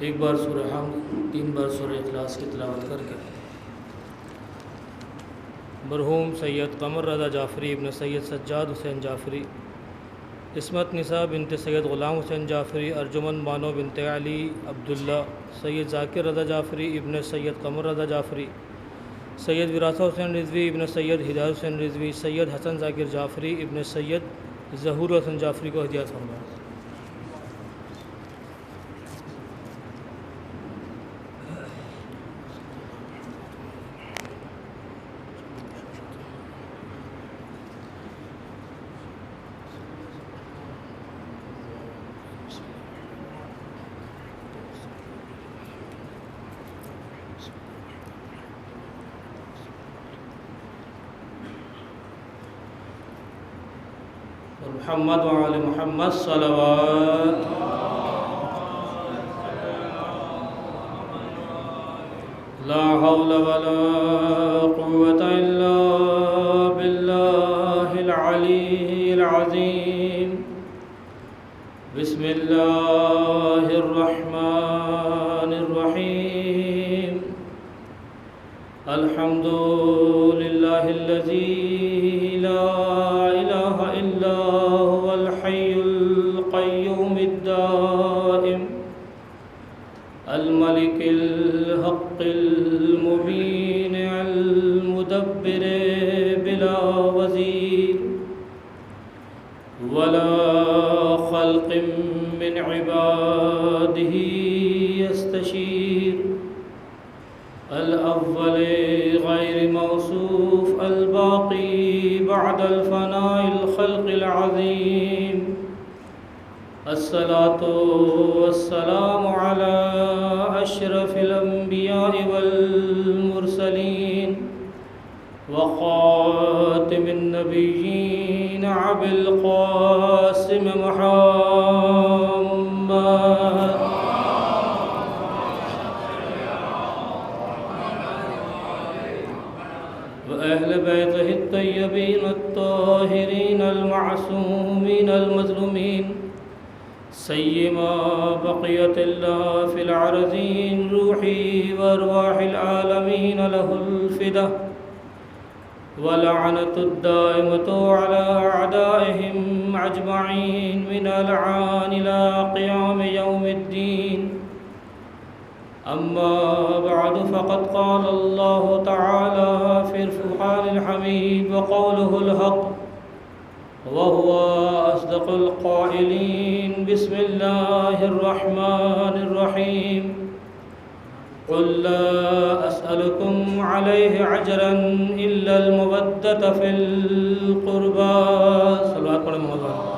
ایک بار سورہ حمد، 3 بار سورہ اخلاص کی تلاوت کر کے مرحوم سید قمر رضا جعفری ابن سید سجاد حسین جعفری، عصمت نساء بنت سید غلام حسین جعفری، ارجمن بانو بنت علی عبداللہ، سید ذاکر رضا جعفری ابن سید قمر رضا جعفری، سید وراثہ حسین رضوی ابن سید ہدایت حسین رضوی، سید حسن ذاکر جعفری ابن سید ظہور حسن جعفری کو ہدیہ فرمائیں۔ محمد وعلی محمد صلوات۔ لا حول ولا قوة إلا بالله العلي العظيم۔ بسم الله الرحمن الرحيم۔ الحمد لله الذي لا إله إلا هو الحي القيوم الدائم، الملك الحق المبين المدبر بلا وزير ولا خلق من عباده يستشير، الأول غير موصوف، الباقي بعد الفناء الخلق العظيم، الصلاة والسلام على أشرف الأنبياء والمرسلين وخاتم النبيين أبي القاسم محمد وأهل بيته الطيبين الطاهرين المعصومين المظلومين، سيما بقية الله في العرزين، روحي وأرواح العالمين له الفدا، ولعنة الدائمة على أعدائهم أجمعين من الآن إلى قيام يوم الدين. أما بعد، فقد قال الله تعالى في الفرقان الحميد وقوله الحق وهو أصدق القائلين. بسم الله الرحمن الرحيم. قل لا أسألكم عليه أجرا إلا المودة في القربى. صلوات پڑھیں محمد۔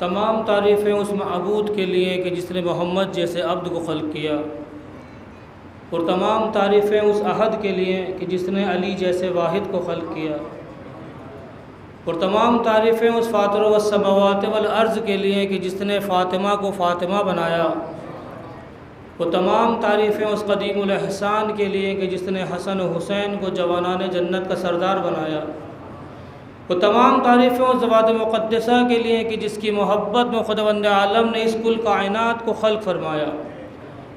تمام تعریفیں اس معبود کے لیے کہ جس نے محمد جیسے عبد کو خلق کیا، اور تمام تعریفیں اس احد کے لیے کہ جس نے علی جیسے واحد کو خلق کیا، اور تمام تعریفیں اس فاطر السماوات والارض کے لیے کہ جس نے فاطمہ کو فاطمہ بنایا، اور تمام تعریفیں اس قدیم الاحسان کے لیے کہ جس نے حسن و حسین کو جوانان جنت کا سردار بنایا، اور تمام تعریفیں اس ذات مقدسہ کے لیے کہ جس کی محبت میں خداوند عالم نے اس کل کائنات کو خلق فرمایا۔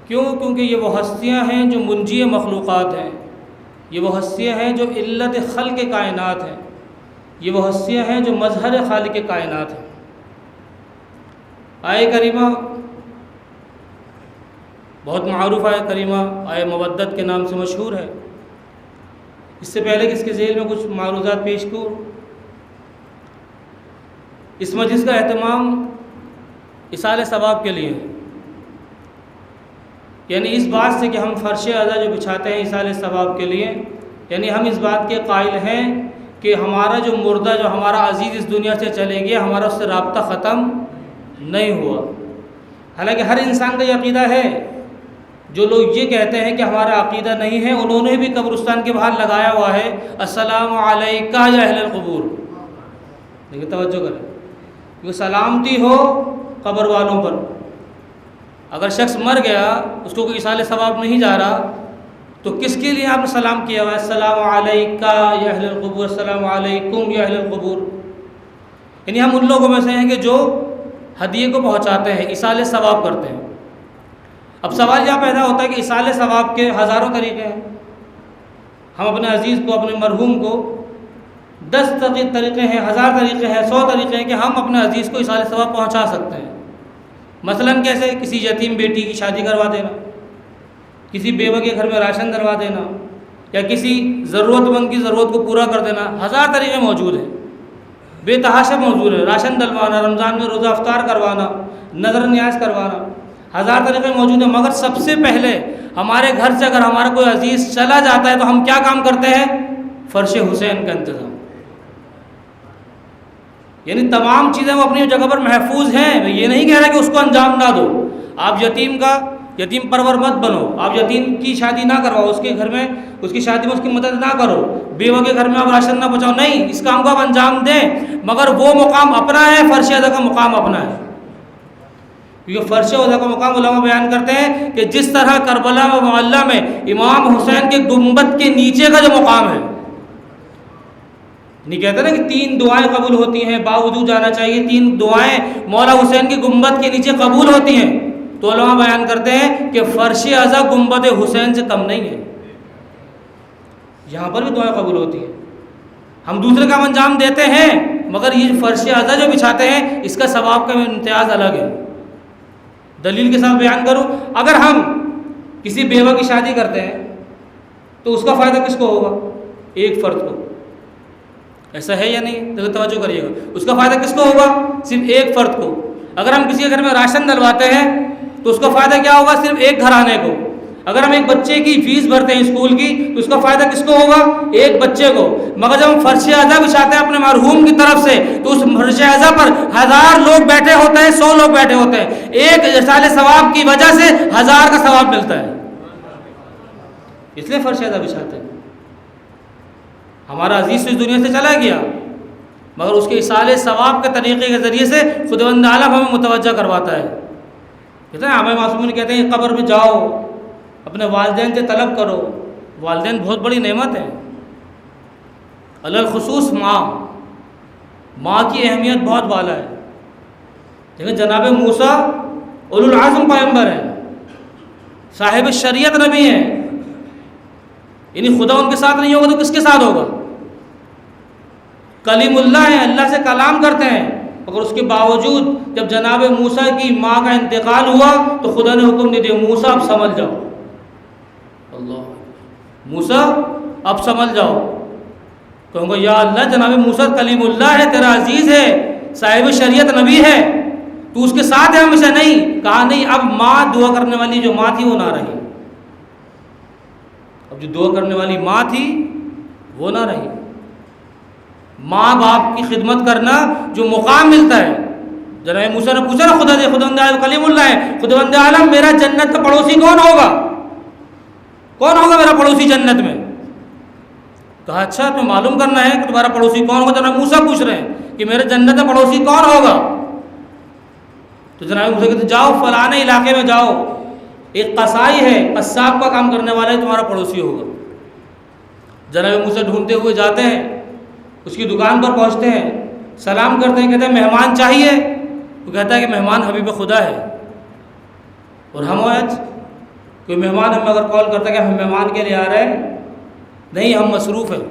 کیوں؟ کیونکہ یہ وہ ہستیاں ہیں جو منجی مخلوقات ہیں، یہ وہ ہستیاں ہیں جو علت خلق کائنات ہیں، یہ وہ ہستیاں ہیں جو مظہر خالق کائنات ہیں۔ آیہ کریمہ بہت معروف آیہ کریمہ، آیہ مودت کے نام سے مشہور ہے۔ اس سے پہلے کہ اس کے ذیل میں کچھ معروضات پیش کروں، اس مجلس کا اہتمام ایصال ثواب کے لیے ہے، یعنی اس بات سے کہ ہم فرش اعضا جو بچھاتے ہیں ایصال ثواب کے لیے، یعنی ہم اس بات کے قائل ہیں کہ ہمارا جو مردہ، جو ہمارا عزیز اس دنیا سے چلے گیا، ہمارا اس سے رابطہ ختم نہیں ہوا۔ حالانکہ ہر انسان کا یہ عقیدہ ہے۔ جو لوگ یہ کہتے ہیں کہ ہمارا عقیدہ نہیں ہے، انہوں نے بھی قبرستان کے باہر لگایا ہوا ہے السلام علیکہ یا اہل القبور۔ لیکن توجہ کریں، وہ سلامتی ہو قبر والوں پر۔ اگر شخص مر گیا، اس کو کوئی ایصال ثواب نہیں جا رہا، تو کس کے لیے آپ نے سلام کیا ہوا ہے؟ السلام علیکہ یا اہل القبور، السلام علیکم یا اہل القبور۔ یعنی ہم ان لوگوں میں سے ہیں کہ جو ہدیے کو پہنچاتے ہیں، ایصال ثواب کرتے ہیں۔ اب سوال یہ پیدا ہوتا ہے کہ ایصال ثواب کے ہزاروں طریقے ہیں، ہم اپنے عزیز کو، اپنے مرحوم کو 10 طریقے ہیں، 1000 طریقے ہیں، 100 طریقے ہیں کہ ہم اپنے عزیز کو ایصال ثواب پہنچا سکتے ہیں۔ مثلاً کیسے؟ کسی یتیم بیٹی کی شادی کروا دینا، کسی بیوہ کے گھر میں راشن دلوا دینا، یا کسی ضرورت مند کی ضرورت کو پورا کر دینا۔ 1000 طریقے موجود ہیں، بے تحاشا موجود ہیں۔ راشن دلوانا، رمضان میں روزہ افطار کروانا، نظر نیاز کروانا، 1000 طریقے موجود ہیں۔ مگر سب سے پہلے ہمارے گھر سے اگر ہمارا کوئی عزیز چلا جاتا ہے تو ہم کیا کام کرتے ہیں؟ فرش حسین کا انتظام۔ یعنی تمام چیزیں وہ اپنی جگہ پر محفوظ ہیں۔ میں یہ نہیں کہہ رہا کہ اس کو انجام نہ دو، آپ یتیم پرور مت بنو، آپ یتیم کی شادی نہ کرواؤ، اس کے گھر میں، اس کی شادی میں اس کی مدد نہ کرو، بیوہ کے گھر میں آپ راشن نہ پہنچاؤ، نہیں، اس کام کو آپ انجام دیں، مگر وہ مقام اپنا ہے، فرش اعلیٰ کا مقام اپنا ہے۔ کیونکہ فرش اعلیٰ کا مقام علماء بیان کرتے ہیں کہ جس طرح کربلا و معلّہ میں امام حسین کے گنبد کے نیچے کا جو مقام ہے، نہیں کہتے نا کہ 3 دعائیں قبول ہوتی ہیں، باوجود جانا چاہیے، 3 دعائیں مولا حسین کی گنبد کے نیچے قبول ہوتی ہیں، تو علماء بیان کرتے ہیں کہ فرش اعلیٰ گنبد حسین سے کم نہیں ہے، یہاں پر بھی دعائیں قبول ہوتی ہیں۔ ہم دوسرے کام انجام دیتے ہیں، مگر یہ فرش اعلیٰ جو بچھاتے ہیں اس کا ثواب کا امتیاز الگ ہے۔ دلیل کے ساتھ بیان کروں، اگر ہم کسی بیوہ کی شادی کرتے ہیں تو اس کا فائدہ کس کو ہوگا؟ ایک فرد کو، ایسا ہے یا نہیں؟ توجہ کریے گا، اس کا فائدہ کس کو ہوگا؟ صرف ایک فرد کو۔ اگر ہم کسی کے گھر میں راشن ڈلواتے ہیں تو اس کا فائدہ کیا ہوگا؟ صرف ایک گھرانے کو۔ اگر ہم ایک بچے کی فیس بھرتے ہیں اسکول کی تو اس کا فائدہ کس کو ہوگا؟ ایک بچے کو۔ مگر جب ہم فرش اعلیٰ بچھاتے ہیں اپنے مرحوم کی طرف سے تو اس فرش اعلیٰ پر 1000 لوگ بیٹھے ہوتے ہیں، 100 لوگ بیٹھے ہوتے ہیں، ایک ایصال ثواب کی وجہ سے 1000 کا ثواب ملتا ہے، اس لیے فرش اعلیٰ بچھاتے ہیں۔ ہمارا عزیز اس دنیا سے چلا گیا، مگر اس کے ایصال ثواب کے طریقے کے ذریعے سے خداوند عالم ہمیں متوجہ کرواتا ہے۔ کہتے ہیں آباء معصومین کہتے ہیں قبر میں جاؤ، اپنے والدین سے طلب کرو، والدین بہت بڑی نعمت ہے، الخصوص ماں کی اہمیت بہت بالا ہے۔ لیکن جناب موسیٰ اولو العزم پیغمبر ہیں، صاحب شریعت نبی ہیں، یعنی خدا ان کے ساتھ نہیں ہوگا تو کس کے ساتھ ہوگا؟ کلیم اللہ ہیں، اللہ سے کلام کرتے ہیں، مگر اس کے باوجود جب جناب موسیٰ کی ماں کا انتقال ہوا تو خدا نے حکم دے دیا موسیٰ اب سنبھل جاؤ، اللہ موسیٰ اب سنبھل جاؤ۔ کہوں گا یا اللہ جناب موسیٰ کلیم اللہ ہے، تیرا عزیز ہے، صاحب شریعت نبی ہے، تو اس کے ساتھ ہے ہمیشہ؟ نہیں، کہا نہیں، اب ماں دعا کرنے والی جو ماں تھی وہ نہ رہی، اب جو دعا کرنے والی ماں تھی وہ نہ رہی۔ ماں باپ کی خدمت کرنا جو مقام ملتا ہے، جناب موسیٰ نے پوچھا نا خدا سے، خداوند عالم کلیم اللہ ہے، خداوند عالم میرا جنت کا پڑوسی کون ہوگا؟ کون ہوگا میرا پڑوسی جنت میں؟ کہا اچھا تمہیں معلوم کرنا ہے کہ تمہارا پڑوسی کون ہوگا؟ جناب موسیٰ پوچھ رہے ہیں کہ میرے جنت میں پڑوسی کون ہوگا؟ تو جناب موسیٰ کہتے جاؤ فلانے علاقے میں جاؤ، ایک قصائی ہے، قصاب کا کام کرنے والا ہے، تمہارا پڑوسی ہوگا۔ جناب موسیٰ ڈھونڈتے ہوئے جاتے ہیں، اس کی دکان پر پہنچتے ہیں، سلام کرتے ہیں، کہتے ہیں مہمان چاہیے؟ وہ کہتا ہے کہ مہمان حبیب خدا ہے۔ اور ہم آج کوئی مہمان ہمیں اگر کال کرتا ہے کہ ہم مہمان کے لیے آ رہے ہیں، نہیں ہم مصروف ہیں،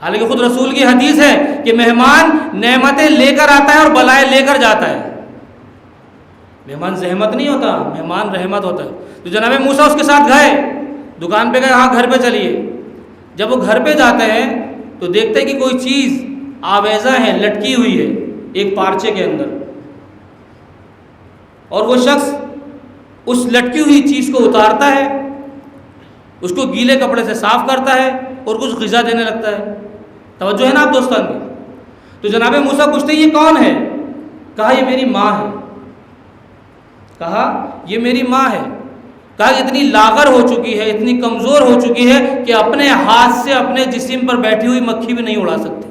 حالانکہ خود رسول کی حدیث ہے کہ مہمان نعمتیں لے کر آتا ہے اور بلائیں لے کر جاتا ہے، مہمان زحمت نہیں ہوتا، مہمان رحمت ہوتا ہے۔ تو جناب موسیٰ اس کے ساتھ گئے، دکان پہ گئے، ہاں گھر پہ چلیے۔ جب وہ گھر پہ جاتے ہیں تو دیکھتے ہیں کہ کوئی چیز آویزہ ہے، لٹکی ہوئی ہے ایک پارچے کے اندر، اور وہ شخص اس لٹکی ہوئی چیز کو اتارتا ہے، اس کو گیلے کپڑے سے صاف کرتا ہے اور کچھ غذا دینے لگتا ہے۔ توجہ ہے نا آپ دوستان کی؟ تو جناب موسیٰ پوچھتے ہیں یہ کون ہے؟ کہا یہ میری ماں ہے۔ کہا یہ میری ماں ہے۔ کہا اتنی لاغر ہو چکی ہے، اتنی کمزور ہو چکی ہے کہ اپنے ہاتھ سے اپنے جسم پر بیٹھی ہوئی مکھی بھی نہیں اڑا سکتی،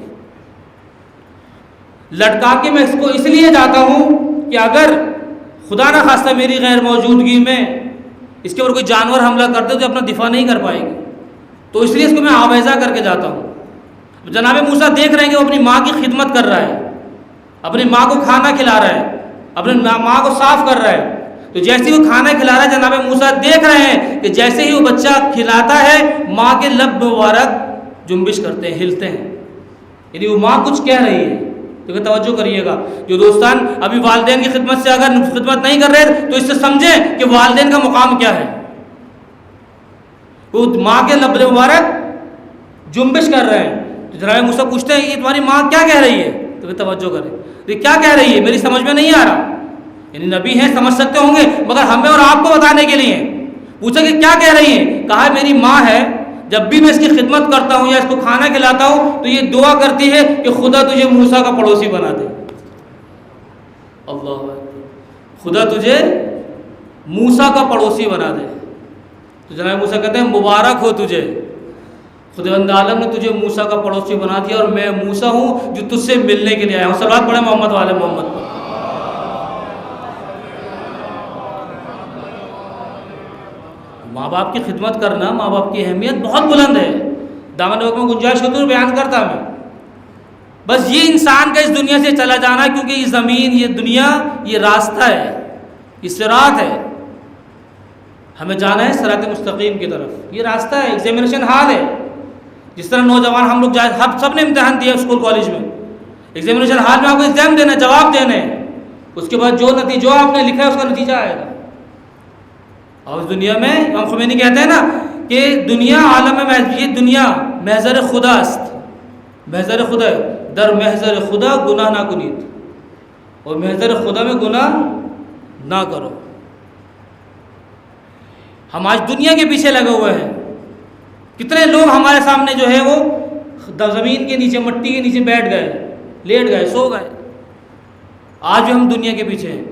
لٹکا کے میں اس کو اس لیے جاتا ہوں کہ اگر خدا نہ خواستہ میری غیر موجودگی میں اس کے اوپر کوئی جانور حملہ کرتے تو اپنا دفاع نہیں کر پائے گی، تو اس لیے اس کو میں آویزہ کر کے جاتا ہوں۔ جناب موسیٰ دیکھ رہے ہیں کہ وہ اپنی ماں کی خدمت کر رہا ہے، اپنی ماں کو کھانا کھلا رہا ہے، اپنی ماں کو صاف کر رہا ہے، تو جیسے ہی وہ کھانا کھلا رہا ہے جناب موسیٰ دیکھ رہے ہیں کہ جیسے ہی وہ بچہ کھلاتا ہے ماں کے لب مبارک جنبش کرتے ہیں، ہلتے ہیں، یعنی وہ ماں کچھ کہہ رہی ہے۔ تو توجہ کریے گا، جو دوستان ابھی والدین کی خدمت سے اگر خدمت نہیں کر رہے تو اس سے سمجھیں کہ والدین کا مقام کیا ہے۔ وہ ماں کے لب مبارک جنبش کر رہے ہیں، تو جناب موسیٰ پوچھتے ہیں یہ تمہاری ماں کیا کہہ رہی ہے؟ تو توجہ کریں، یہ کیا کہہ رہی ہے؟ میری سمجھ میں نہیں آ رہا۔ یعنی نبی ہیں، سمجھ سکتے ہوں گے، مگر ہمیں اور آپ کو بتانے کے لیے پوچھا کہ کیا کہہ رہی ہے؟ کہا میری ماں ہے، جب بھی میں اس کی خدمت کرتا ہوں یا اس کو کھانا کھلاتا ہوں تو یہ دعا کرتی ہے کہ خدا تجھے موسیٰ کا پڑوسی بنا دے۔ اللہ خدا تجھے موسیٰ کا پڑوسی بنا دے۔ تو جناب موسیٰ کہتے ہیں مبارک ہو تجھے، خداوند عالم نے تجھے موسیٰ کا پڑوسی بنا دیا اور میں موسیٰ ہوں جو تجھ سے ملنے کے لیے آیا ہوں۔ صلوات پڑھیں محمد والے محمد پر۔ ماں باپ کی خدمت کرنا، ماں باپ کی اہمیت بہت بلند ہے، دامن وقت میں گنجائش ہوتی ہے بیان کرتا میں۔ بس یہ انسان کا اس دنیا سے چلا جانا، کیونکہ یہ زمین، یہ دنیا، یہ راستہ ہے، یہ صراط ہے، ہمیں جانا ہے صراط مستقیم کی طرف، یہ راستہ ہے، ایگزامینیشن ہال ہے۔ جس طرح نوجوان ہم لوگ سب نے امتحان دیا اسکول کالج میں، ایگزامینیشن ہال میں آپ کو ایگزام دینا ہے، جواب دینے ہیں، اس کے بعد جو نتیجہ آپ نے لکھا ہے اس کا نتیجہ آئے گا۔ اور اس دنیا میں امام خمینی کہتے ہیں نا کہ دنیا عالم میں، یہ دنیا محضر خدا است، محضر خدا در محضر خدا گناہ نہ کنید، اور محضر خدا میں گناہ نہ کرو۔ ہم آج دنیا کے پیچھے لگے ہوئے ہیں، کتنے لوگ ہمارے سامنے جو ہے وہ زمین کے نیچے، مٹی کے نیچے بیٹھ گئے، لیٹ گئے، سو گئے، آج بھی ہم دنیا کے پیچھے ہیں۔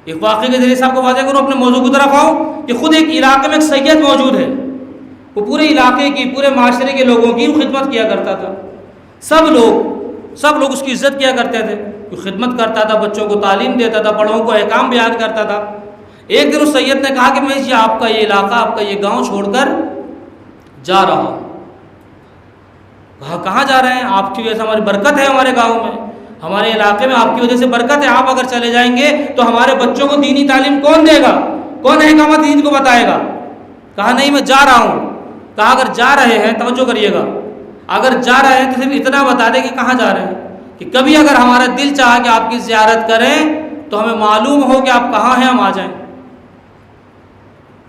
ایک واقعے کے ذریعے سے آپ کو واضح کروں، اپنے موضوع کی طرف آؤں کہ خود ایک علاقے میں ایک سید موجود ہے، وہ پورے علاقے کی، پورے معاشرے کے لوگوں کی خدمت کیا کرتا تھا، سب لوگ اس کی عزت کیا کرتے تھے، وہ خدمت کرتا تھا، بچوں کو تعلیم دیتا تھا، بڑوں کو احکام بیان کرتا تھا۔ ایک دن اس سید نے کہا کہ میں یہ آپ کا یہ علاقہ، آپ کا یہ گاؤں چھوڑ کر جا رہا ہوں۔ کہا کہاں جا رہے ہیں؟ آپ کی وجہ سے ہماری برکت ہے، ہمارے گاؤں میں، ہمارے علاقے میں آپ کی وجہ سے برکت ہے، آپ اگر چلے جائیں گے تو ہمارے بچوں کو دینی تعلیم کون دے گا، کون احکامات دین کو بتائے گا؟ کہا نہیں میں جا رہا ہوں۔ کہا اگر جا رہے ہیں، توجہ کریے گا، اگر جا رہے ہیں تو صرف اتنا بتا دیں کہ کہاں جا رہے ہیں، کہ کبھی اگر ہمارا دل چاہا کہ آپ کی زیارت کریں تو ہمیں معلوم ہو کہ آپ کہاں ہیں، ہم آ جائیں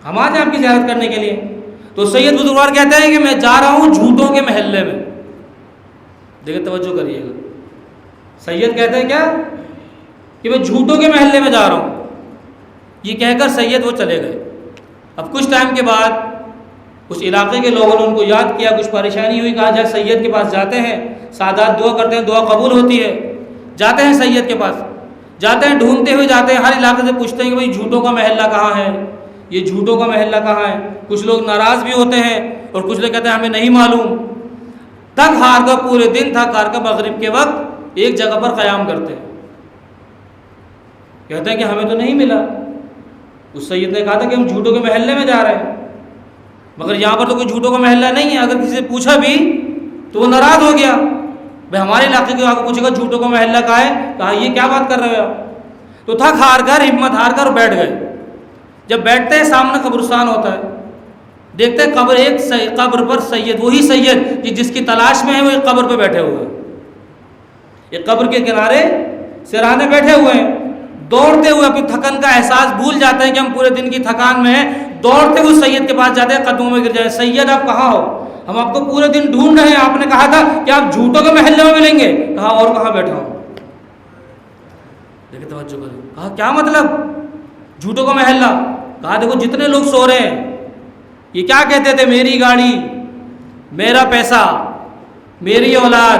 آپ کی زیارت کرنے کے لیے۔ تو سید بزرگوار کہتے ہیں کہ میں جا رہا ہوں جھوٹوں کے محلے میں۔ دیکھیں توجہ کریے گا، سید کہتے ہیں کیا کہ میں جھوٹوں کے محلے میں جا رہا ہوں، یہ کہہ کر سید وہ چلے گئے۔ اب کچھ ٹائم کے بعد اس علاقے کے لوگوں نے ان کو یاد کیا، کچھ پریشانی ہوئی، کہا جائے سید کے پاس جاتے ہیں، سادات دعا کرتے ہیں، دعا قبول ہوتی ہے، جاتے ہیں سید کے پاس، جاتے ہیں، ڈھونڈتے ہوئے جاتے ہیں، ہر علاقے سے پوچھتے ہیں کہ بھائی جھوٹوں کا محلہ کہاں ہے، یہ جھوٹوں کا محلہ کہاں ہے۔ کچھ لوگ ناراض بھی ہوتے ہیں اور کچھ لوگ کہتے ہیں ہمیں نہیں معلوم۔ تھک ہار کر پورے دن تھک ہار کر مغرب کے وقت ایک جگہ پر قیام کرتے ہیں، کہتے ہیں کہ ہمیں تو نہیں ملا۔ اس سید نے کہا تھا کہ ہم جھوٹوں کے محلے میں جا رہے ہیں، مگر یہاں پر تو کوئی جھوٹوں کا محلہ نہیں ہے۔ اگر کسی سے پوچھا بھی تو وہ ناراض ہو گیا، بھائی ہمارے علاقے کے آپ کو پوچھے گا جھوٹوں کا محلہ کہاں ہے، کہا یہ کیا بات کر رہے ہو آپ؟ تو تھک ہار کر، ہمت ہار کر بیٹھ گئے۔ جب بیٹھتے ہیں سامنے قبرستان ہوتا ہے، دیکھتے ہیں قبر، ایک قبر پر سید، وہی سید جس کی تلاش میں ہے وہ ایک قبر پہ بیٹھے ہوئے ہیں، ایک قبر کے کنارے سرانے بیٹھے ہوئے ہیں، دوڑتے ہوئے اپنی تھکن کا احساس بھول جاتے ہیں کہ ہم پورے دن کی تھکان میں ہیں، دوڑتے ہوئے سید کے پاس جاتے ہیں، قدموں میں گر جائیں، سید آپ کہاں ہو؟ ہم آپ کو پورے دن ڈھونڈ رہے ہیں، آپ نے کہا تھا کہ آپ جھوٹوں کے محلے میں ملیں گے۔ کہا اور کہاں بیٹھا ہوں؟ دیکھیں توجہ کریں، کہا کیا مطلب جھوٹوں کا محلہ؟ کہا دیکھو جتنے لوگ سو رہے ہیں، یہ کیا کہتے تھے، میری گاڑی، میرا پیسہ، میری اولاد،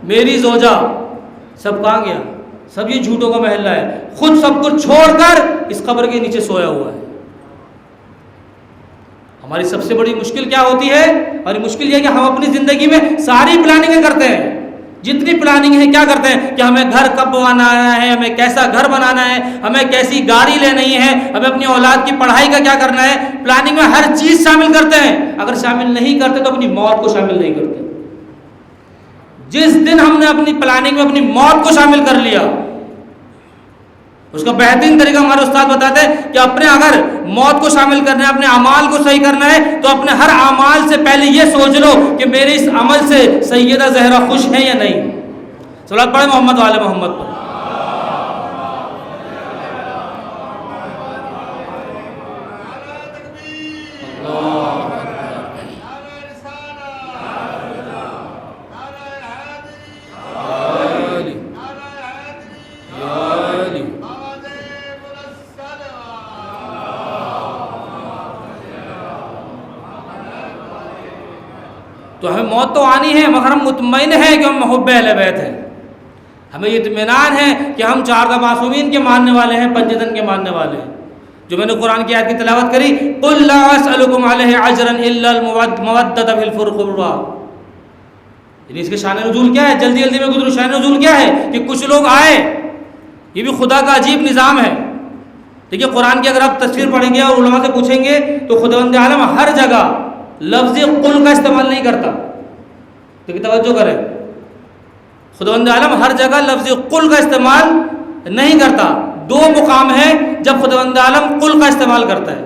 میری زوجہ، سب کہاں گیا؟ سب یہ جھوٹوں کا محلہ ہے، خود سب کچھ چھوڑ کر اس قبر کے نیچے سویا ہوا ہے۔ ہماری سب سے بڑی مشکل کیا ہوتی ہے؟ اور مشکل یہ ہے کہ ہم اپنی زندگی میں ساری پلاننگیں کرتے ہیں، جتنی پلاننگ ہے کیا کرتے ہیں کہ ہمیں گھر کب بنانا ہے، ہمیں کیسا گھر بنانا ہے، ہمیں کیسی گاڑی لینی ہے، ہمیں اپنی اولاد کی پڑھائی کا کیا کرنا ہے۔ پلاننگ میں ہر چیز شامل کرتے ہیں، اگر شامل نہیں کرتے تو اپنی موت کو شامل نہیں کرتے۔ جس دن ہم نے اپنی پلاننگ میں اپنی موت کو شامل کر لیا، اس کا بہترین طریقہ ہمارے استاد بتاتے ہیں کہ اپنے اگر موت کو شامل کرنا ہے، اپنے اعمال کو صحیح کرنا ہے، تو اپنے ہر اعمال سے پہلے یہ سوچ لو کہ میرے اس عمل سے سیدہ زہرا خوش ہے یا نہیں۔ صلوات پڑھیں محمد وعلی محمد پر۔ تو ہمیں موت تو آنی ہے، مگر ہم مطمئن ہیں کہ ہم محب اہل بیت ہیں، ہمیں یہ اطمینان ہے کہ ہم چار معصومین کے ماننے والے ہیں، پنجتن کے ماننے والے ہیں۔ جو میں نے قرآن کی آیت کی تلاوت کری، قُلْ لَا أَسْأَلُكُمْ عَلَيْهِ أَجْرًا إِلَّا الْمَوَدَّةَ فِي الْقُرْبَى، یعنی اس کے شان نزول کیا ہے؟ جلدی جلدی میں گزروں، شان نزول کیا ہے کہ کچھ لوگ آئے، یہ بھی خدا کا عجیب نظام ہے۔ دیکھیے قرآن کی اگر آپ تفسیر پڑھیں گے اور علماء سے پوچھیں گے تو خداوند عالم ہر جگہ لفظ قل کا استعمال نہیں کرتا۔ تو توجہ کریں، خداوند عالم ہر جگہ لفظ قل کا استعمال نہیں کرتا۔ دو مقام ہیں جب خداوند عالم قل کا استعمال کرتا ہے،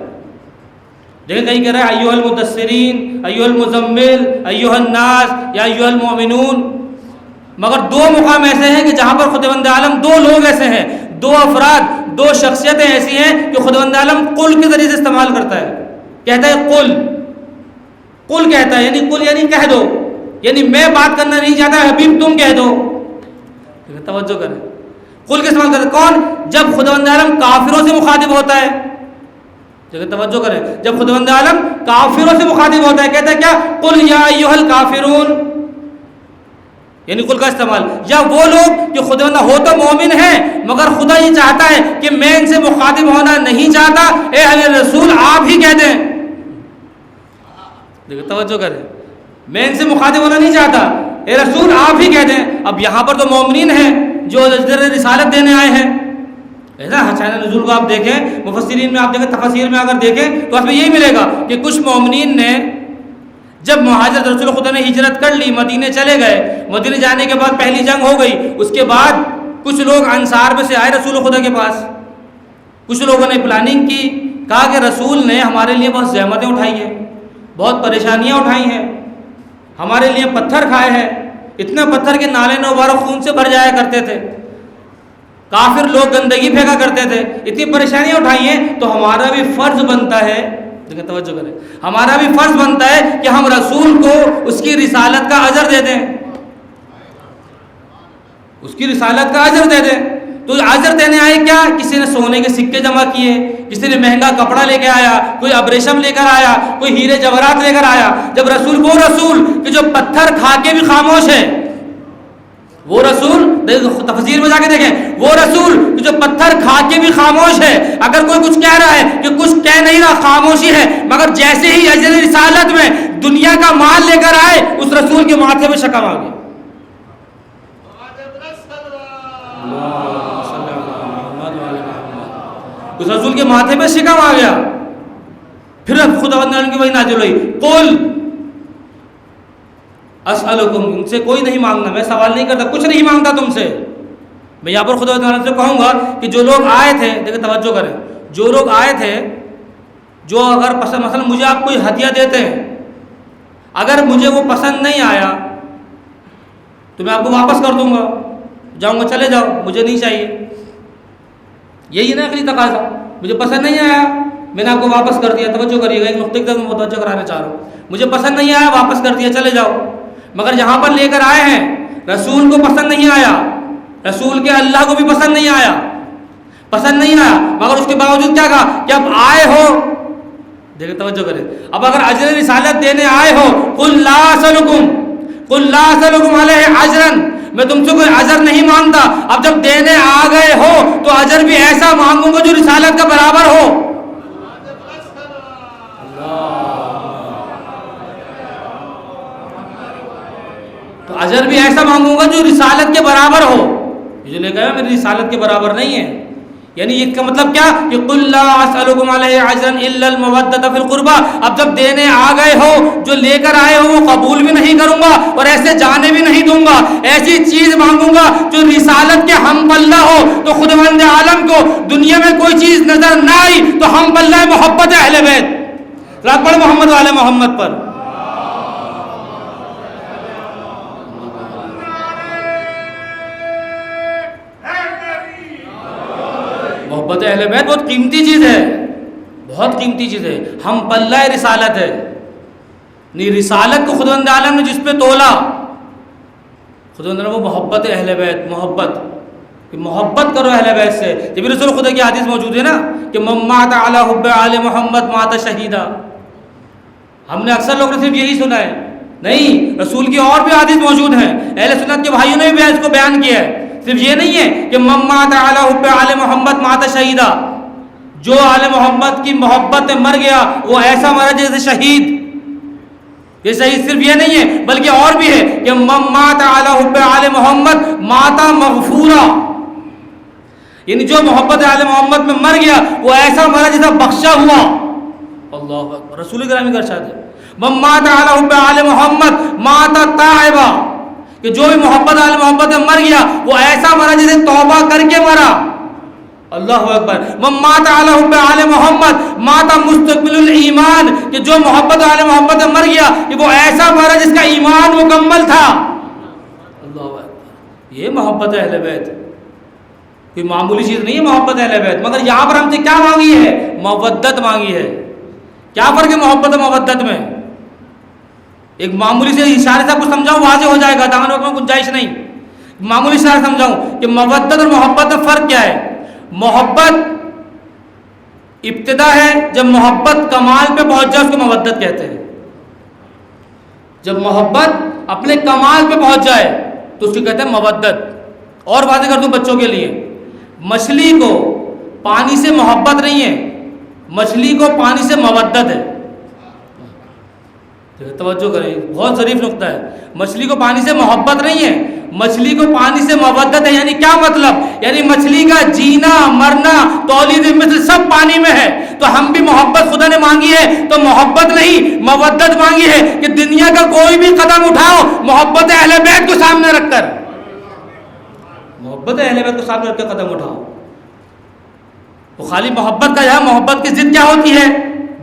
دیکھیں کہیں کہہ رہا ہے ایھا المدثرین، ایھا المزمل، ایھا الناس یا ایھا المؤمنون، مگر دو مقام ایسے ہیں کہ جہاں پر خداوند عالم دو لوگ ایسے ہیں، دو افراد، دو شخصیتیں ایسی ہیں کہ خداوند عالم قل کے ذریعے سے استعمال کرتا ہے، کہتا ہے قل، قل کہتا ہے یعنی قل یعنی کہہ دو، یعنی میں بات کرنا نہیں چاہتا حبیب تم کہہ دو۔ توجہ کریں، قل کے استعمال کرتا ہے کون؟ جب خداوند عالم کافروں سے مخاطب ہوتا ہے، توجہ کریں، جب خداوند عالم کافروں سے مخاطب ہوتا ہے کہتا ہے کیا؟ قل یا ایھا الکافرون، یعنی قل کا استعمال۔ یا وہ لوگ کہ خداوند ہو تو مومن ہیں مگر خدا یہ چاہتا ہے کہ میں ان سے مخاطب ہونا نہیں چاہتا، اے اہل رسول آپ ہی کہہ دیں۔ دیکھیں توجہ کریں، میں ان سے مخاطب ہونا نہیں چاہتا، اے رسول آپ ہی کہہ دیں۔ اب یہاں پر تو مومنین ہیں جو رسالت دینے آئے ہیں، ایسا شان نزول کو آپ دیکھیں، مفسرین میں آپ دیکھیں، تفاسیر میں اگر دیکھیں تو اس میں یہی ملے گا کہ کچھ مومنین نے جب مہاجرت رسول خدا نے ہجرت کر لی، مدینے چلے گئے، مدینے جانے کے بعد پہلی جنگ ہو گئی، اس کے بعد کچھ لوگ انصار میں سے آئے رسول خدا کے پاس، کچھ لوگوں نے پلاننگ کی، کہا کہ رسول نے ہمارے لیے بہت زحمتیں اٹھائی ہیں، بہت پریشانیاں اٹھائی ہیں، ہمارے لیے پتھر کھائے ہیں، اتنے پتھر کے نالے نوبار خون سے بھر جایا کرتے تھے، کافر لوگ گندگی پھینکا کرتے تھے، اتنی پریشانیاں اٹھائی ہیں، تو ہمارا بھی فرض بنتا ہے، دیکھیں توجہ کریں، ہمارا بھی فرض بنتا ہے کہ ہم رسول کو اس کی رسالت کا اجر دے دیں، اس کی رسالت کا اجر دے دیں۔ تو اجر دینے آئے کیا؟ کسی نے سونے کے سکے جمع کیے، کسی نے مہنگا کپڑا لے کے آیا، کوئی ابریشم لے کر آیا، کوئی ہیرے جواہرات لے کر آیا۔ جب رسول، وہ رسول کہ جو پتھر کھا کے بھی خاموش ہے، وہ رسول تفسیر میں جا کے دیکھیں، وہ رسول جو پتھر کھا کے بھی خاموش ہے، اگر کوئی کچھ کہہ رہا ہے کہ کچھ کہہ نہیں رہا، خاموشی ہے، مگر جیسے ہی اجر رسالت میں دنیا کا مال لے کر آئے، اس رسول کے ماتھے میں شکم آ گئی۔ اس رسول کے ماتھے میں شکم آ گیا۔ پھر اب خداوند نے ان کی وحی نازل ہوئی، قل اسألکم، ان سے کوئی نہیں مانگنا، میں سوال نہیں کرتا، کچھ نہیں مانگتا تم سے۔ میں یہاں پر خدا تعالیٰ سے کہوں گا کہ جو لوگ آئے تھے، دیکھیں توجہ کریں، جو لوگ آئے تھے، جو اگر پسند، مثلا مجھے آپ کوئی ہدیہ دیتے ہیں، اگر مجھے وہ پسند نہیں آیا تو میں آپ کو واپس کر دوں گا، جاؤں گا، چلے جاؤ، مجھے نہیں چاہیے، یہی نا آخری تقاضا، مجھے پسند نہیں آیا میں نے آپ کو واپس کر دیا۔ توجہ کریے گا، ایک نقطے کی میں متوجہ کرانا چاہ رہا ہوں، مجھے پسند نہیں آیا، واپس کر دیا، چلے جاؤ۔ مگر جہاں پر لے کر آئے ہیں، رسول کو پسند نہیں آیا، رسول کے اللہ کو بھی پسند نہیں آیا، پسند نہیں آیا، مگر اس کے باوجود کیا کہا کہ اب آئے ہو، دیکھیں توجہ کریں، اب اگر اجر رسالت دینے آئے ہو، قل لا اسألکم علیہ اجرا، میں تم سے کوئی اجر نہیں مانگتا، اب جب دینے آ گئے ہو تو اجر بھی ایسا مانگوں گا جو رسالت کا برابر ہو۔ تو اجر بھی ایسا مانگوں گا جو رسالت کے برابر ہو، جو لے گیا میری رسالت کے برابر نہیں ہے، یعنی اس کا مطلب کیا کہ قل لا اسألکم علیہ اجرا الا المودۃ فی القربى، اب جب دینے آ گئے ہو، جو لے کر آئے ہو وہ قبول بھی نہیں کروں گا اور ایسے جانے بھی نہیں دوں گا، ایسی چیز مانگوں گا جو رسالت کے ہم پلہ ہو۔ تو خداوند عالم کو دنیا میں کوئی چیز نظر نہ آئی تو ہم پلہ محبت اہل بیت، راک پڑھ محمد والے محمد پر۔ محبت اہل بیت بہت قیمتی چیز ہے، بہت قیمتی چیز ہے، ہم پلہ رسالت ہے۔ نہیں، رسالت کو خداوند عالم نے جس پہ تولا، خداوند نے وہ محبت اہل بیت، محبت کہ محبت کرو اہل بیت سے۔ جب رسول خدا کی حدیث موجود ہے نا کہ من مات علی حب آل محمد مات شہیدا، ہم نے اکثر لوگوں نے صرف یہی سنا ہے، نہیں، رسول کی اور بھی حدیث موجود ہیں، اہل سنت کے بھائیوں نے بھی اس کو بیان کیا ہے۔ صرف یہ نہیں ہے کہ من مات علی حب آل محمد مات شہیدا، جو آل محمد کی محبت میں مر گیا وہ ایسا مرا جیسے شہید۔ یہ شہید صرف یہ نہیں ہے بلکہ اور بھی ہے کہ من مات علی حب آل محمد مات مغفورا، یعنی جو محبت آل محمد میں مر گیا وہ ایسا مرا جیسا بخشا ہوا۔ اللہ اکبر، رسول کرام کا ارشاد ہے من مات علی حب آل محمد مات تائبا، کہ جو بھی محبت آل محمد میں مر گیا وہ ایسا مرا جیسے توبہ کر کے مرا۔ اللہ اکبر، من مات علی حب آل محمد مات مستقبل الایمان، کہ جو محبت آل محمد میں مر گیا کہ وہ ایسا مرا جس کا ایمان مکمل تھا۔ اللہ اکبر، یہ محبت اہل بیت کوئی معمولی چیز نہیں ہے، محبت اہل بیت۔ مگر یہاں پر ہم سے کیا مانگی ہے؟ مودت مانگی ہے۔ کیا فرق ہے محبت اور مودت میں؟ ایک معمولی سے اشارے سے آپ کو سمجھاؤں واضح ہو جائے گا، دامن وقت میں گنجائش نہیں، معمولی اشارے سمجھاؤں کہ مودت اور محبت میں فرق کیا ہے۔ محبت ابتدا ہے، جب محبت کمال پہ پہنچ جائے اس کو مودت کہتے ہیں۔ جب محبت اپنے کمال پہ پہنچ جائے تو اس کو کہتے ہیں مودت۔ اور باتیں کر دوں بچوں کے لیے، مچھلی کو پانی سے محبت نہیں ہے، مچھلی کو پانی سے مودت ہے۔ توجہ کریں، بہت ظریف نقطہ ہے، مچھلی کو پانی سے محبت نہیں ہے، مچھلی کو پانی سے مودت ہے۔ یعنی کیا مطلب؟ یعنی مچھلی کا جینا مرنا تولید مثل سب پانی میں ہے۔ تو ہم بھی محبت خدا نے مانگی ہے تو محبت نہیں مودت مانگی ہے کہ دنیا کا کوئی بھی قدم اٹھاؤ محبت اہل بیت کو سامنے رکھ کر، محبت اہل بیت کو سامنے رکھ کر قدم اٹھاؤ۔ تو خالی محبت کا یہاں محبت کی ضد کیا ہوتی ہے؟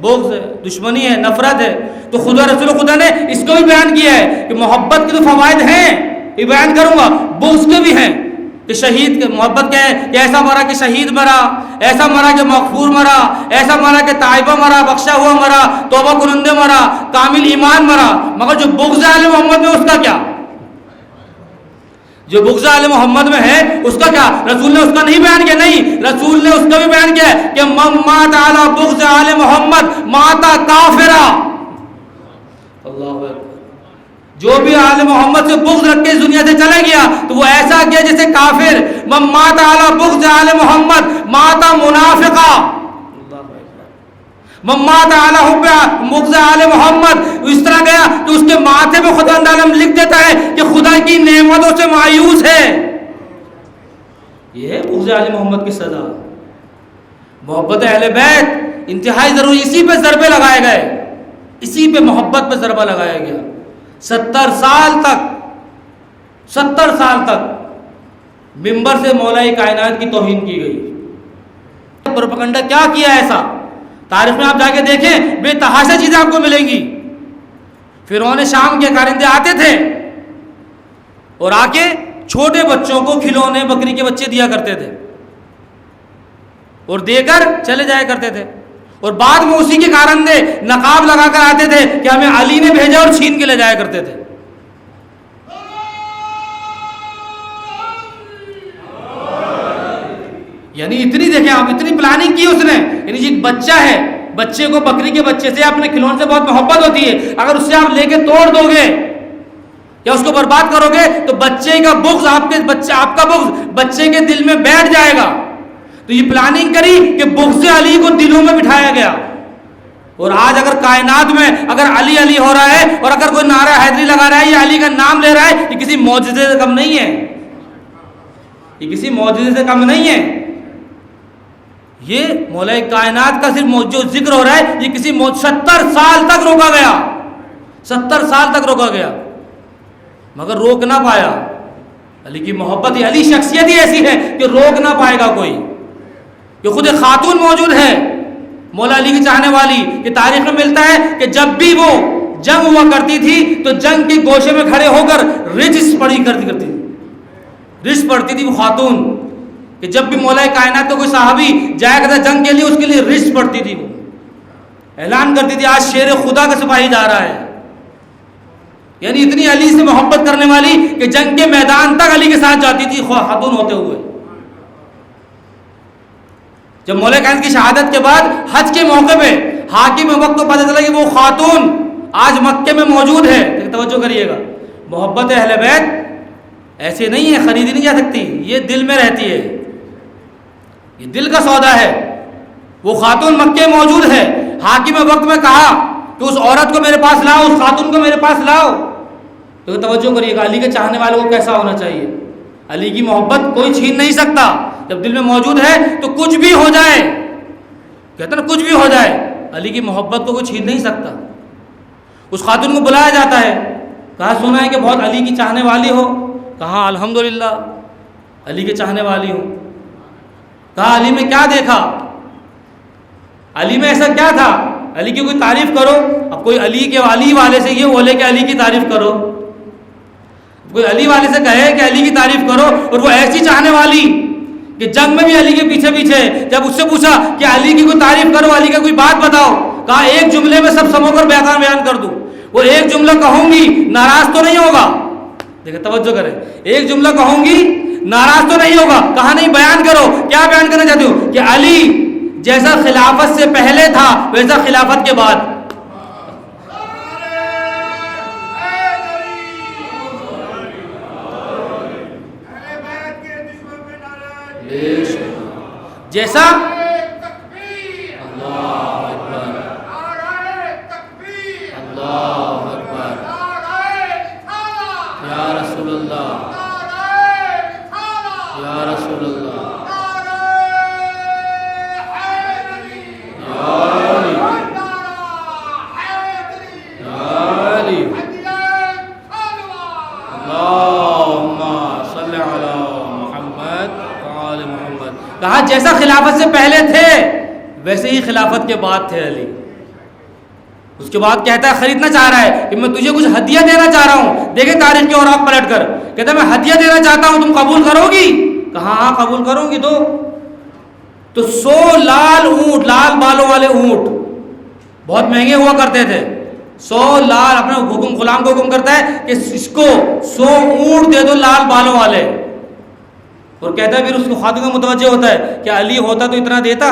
بغض ہے، دشمنی ہے، نفرت ہے۔ تو خدا رسول خدا نے اس کو بھی بیان کیا ہے کہ محبت کے تو فوائد ہیں، یہ بیان کروں گا، بغض کے بھی ہیں کہ شہید کے محبت کیا ہے کہ ایسا مرا کہ شہید مرا، ایسا مرا کہ مغفور مرا، ایسا مرا کہ تائبہ مرا، بخشا ہوا مرا، توبہ کنندے مرا، کامل ایمان مرا۔ مگر جو بغض آل محمد میں اس کا کیا؟ جو بغض آل محمد میں ہے اس کا کیا؟ رسول نے اس کا نہیں بیان کیا، نہیں، رسول نے اس کا بھی بیان کیا ہے کہ من مات علی بغض آل محمد مات کافرا۔ اللہ اکبر، جو بھی آل محمد سے بغض رکھ کے اس دنیا سے چلا گیا تو وہ ایسا کیا جیسے کافر۔ من مات علی بغض آل محمد مات منافقا۔ من مات علی حب بغض آل محمد اس طرح گیا کہ اس کے ماتھے پہ خدا عالم لکھ دیتا ہے کہ خدا کی نعمتوں سے مایوس ہے۔ یہ ہے بغض آل محمد کی سزا۔ محبت اہل بیت انتہائی ضروری، اسی پہ ضربے لگائے گئے، اسی پہ محبت پہ ضربہ لگایا گیا۔ 70 سال تک منبر سے مولا کائنات کی توہین کی گئی۔ پروپیگنڈا کیا کیا ایسا؟ تاریخ میں آپ جا کے دیکھیں بے تحاشا چیزیں آپ کو ملیں گی۔ فرعون شام کے کارندے آتے تھے اور آ کے چھوٹے بچوں کو کھلونے بکری کے بچے دیا کرتے تھے اور دے کر چلے جایا کرتے تھے، اور بعد میں اسی کے کارندے نقاب لگا کر آتے تھے کہ ہمیں علی نے بھیجا اور چھین کے لے جایا کرتے تھے۔ یعنی اتنی دیکھیں آپ، اتنی پلاننگ کی اس نے۔ یعنی جی بچہ ہے، بچے کو بکری کے بچے سے اپنے کھلونے سے بہت محبت ہوتی ہے، اگر اس سے آپ لے کے توڑ دو گے یا اس کو برباد کرو گے تو بچے کا بغض آپ کا بغض بچے کے دل میں بیٹھ جائے گا۔ تو یہ پلاننگ کری کہ بغض علی کو دلوں میں بٹھایا گیا۔ اور آج اگر کائنات میں اگر علی علی ہو رہا ہے اور اگر کوئی نعرہ حیدری لگا رہا ہے یا علی کا نام لے رہا ہے، یہ کسی معجزے سے کم نہیں ہے، یہ کسی معجزے سے کم نہیں ہے۔ یہ مولا کائنات کا صرف جو ذکر ہو رہا ہے یہ کسی 70 سال تک روکا گیا، 70 سال تک روکا گیا مگر روک نہ پایا۔ علی کی محبت، علی شخصیت ہی ایسی ہے کہ روک نہ پائے گا کوئی، کہ خود ایک خاتون موجود ہے مولا علی کی چاہنے والی، کہ تاریخ میں ملتا ہے کہ جب بھی وہ جنگ ہوا کرتی تھی تو جنگ کے گوشے میں کھڑے ہو کر رجس پڑھتی تھی وہ خاتون، کہ جب بھی مولا کائنات کا کوئی صحابی جایا کرتا جنگ کے لیے اس کے لیے رجس پڑھتی تھی، وہ اعلان کرتی تھی آج شیر خدا کا سپاہی جا رہا ہے، یعنی اتنی علی سے محبت کرنے والی کہ جنگ کے میدان تک علی کے ساتھ جاتی تھی خاتون ہوتے ہوئے۔ جب مولا کائنات کی شہادت کے بعد حج کے موقع پہ حاکم وقت کو پتہ چلا کہ وہ خاتون آج مکے میں موجود ہے، توجہ کریے گا، محبت اہل بیت ایسے نہیں ہے، خریدی نہیں جا سکتی، یہ دل میں رہتی ہے، یہ دل کا سودا ہے۔ وہ خاتون مکے موجود ہے، حاکم وقت میں کہا کہ اس عورت کو میرے پاس لاؤ، اس خاتون کو میرے پاس لاؤ، تو توجہ کریے گا علی کے چاہنے والوں کو کیسا ہونا چاہیے۔ علی کی محبت کوئی چھین نہیں سکتا، جب دل میں موجود ہے تو کچھ بھی ہو جائے، کہتے ہیں نا کچھ بھی ہو جائے، علی کی محبت کو کوئی چھین نہیں سکتا۔ اس خاتون کو بلایا جاتا ہے، کہا سنا ہے کہ بہت علی کی چاہنے والی ہو، کہا الحمدللہ علی کے چاہنے والی ہوں۔ کہا علی میں کیا دیکھا، علی میں ایسا کیا تھا، علی کی کوئی تعریف کرو۔ اب کوئی علی کے علی والے سے یہ بولے کہ علی کی تعریف کرو، کوئی علی والے سے کہے کہ علی کی تعریف کرو، اور وہ ایسی چاہنے والی کہ جنگ میں بھی علی کے پیچھے پیچھے، جب اس سے پوچھا کہ علی کی کوئی تعریف کرو، علی کا کوئی بات بتاؤ، کہا ایک جملے میں سب سمو کر بیان کر دوں، وہ ایک جملہ کہوں گی ناراض تو نہیں ہوگا، دیکھیں توجہ کریں، ایک جملہ کہوں گی ناراض تو نہیں ہوگا، کہا نہیں بیان کرو، کیا بیان کرنا چاہتے ہو، کہ علی جیسا خلافت سے پہلے تھا ویسا خلافت کے بعد۔ جیسا اللہ اکبر اللہ اکبر یا رسول اللہ یا رسول اللہ کہا جیسا خلافت سے پہلے تھے ویسے ہی خلافت کے بعد تھے علی۔ اس کے بعد کہتا ہے خریدنا چاہ رہا ہے کہ میں تجھے کچھ ہدیہ دینا چاہ رہا ہوں، دیکھیں تاریخ کے اوراق پلٹ کر، کہتا ہے میں ہدیہ دینا چاہتا ہوں، تم قبول کرو گی؟ کہا ہاں قبول کروں گی، دو۔ تو 100 لال اونٹ، لال بالوں والے اونٹ بہت مہنگے ہوا کرتے تھے، 100 لال، اپنے حکم غلام کو حکم کرتا ہے کہ اس کو 100 اونٹ دے دو لال بالوں والے، اور کہتا ہے پھر اس کو خاتون کا متوجہ ہوتا ہے کہ علی ہوتا تو اتنا دیتا،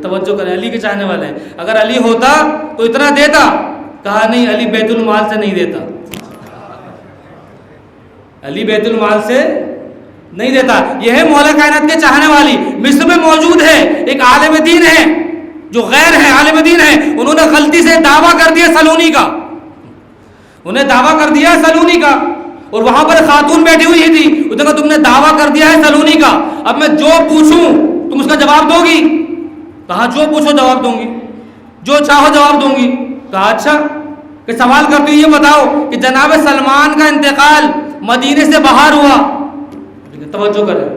توجہ کریں علی کے چاہنے والے ہیں، اگر علی ہوتا تو اتنا دیتا، کہا نہیں علی بیت المال سے نہیں دیتا، علی بیت المال سے نہیں دیتا۔ یہ ہے مولا کائنات کے چاہنے والی۔ مصر میں موجود ہے ایک عالم دین ہے جو غیر ہے، عالم دین ہے، انہوں نے غلطی سے دعویٰ کر دیا سلونی کا، انہیں دعویٰ کر دیا سلونی کا، اور وہاں پر خاتون بیٹھی ہوئی تھی، اس نے کہا تم نے دعویٰ کر دیا ہے سلونی کا، اب میں جو پوچھوں تم اس کا جواب دو گی؟ کہا جو پوچھو جواب دوں گی، جو چاہو جواب دوں گی۔ کہا اچھا، کہ سوال کرتی یہ بتاؤ کہ جناب سلمان کا انتقال مدینے سے باہر ہوا، توجہ کریں،